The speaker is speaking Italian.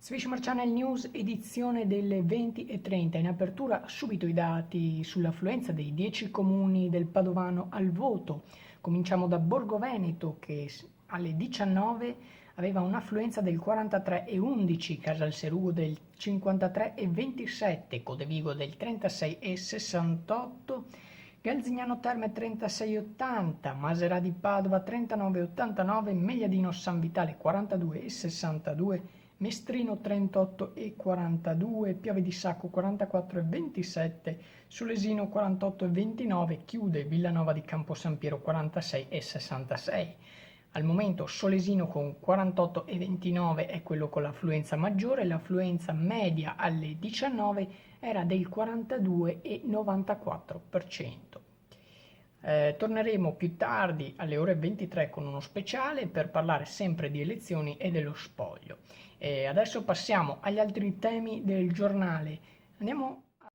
Swiss Channel News, edizione delle 20:30. In apertura subito i dati sull'affluenza dei 10 comuni del Padovano al voto. Cominciamo da Borgo Veneto che alle 19 aveva un'affluenza del 43,11, Casalserugo del 53,27, Codevigo del 36,68, Galzignano Terme 36,80, Maserà di Padova 39,89, Megliadino San Vitale 42,62, Mestrino 38,42, Piave di Sacco 44,27, Solesino 48,29, chiude Villanova di Campo San Piero 46,66. Al momento Solesino con 48,29 è quello con l'affluenza maggiore, l'affluenza media alle 19 era del 42,94%. Torneremo più tardi alle ore 23 con uno speciale per parlare sempre di elezioni e dello spoglio. Adesso passiamo agli altri temi del giornale. Andiamo